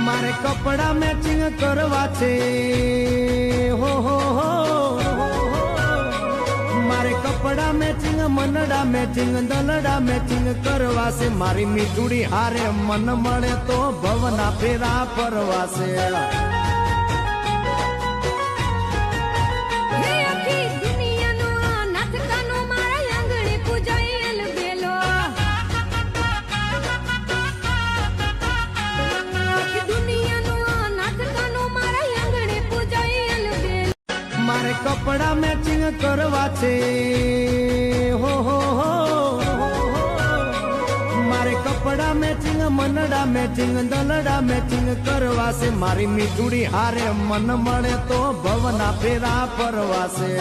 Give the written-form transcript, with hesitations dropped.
मारे कपड़ा मैचिंग करवा छे हो मारे कपड़ा मैचिंग मनड़ा मैचिंग दलड़ा मैचिंग करवा से मारी मीठुड़ी हारे मन मळे तो भवना फेरा परवा से मारे कपड़ा मैचिंग करवा छे हो मारे कपड़ा मैचिंग मनड़ा मैचिंग दलड़ा मैचिंग करवा से मारी मीठुड़ी हारे मन मळे तो भवना फेरा परवा से।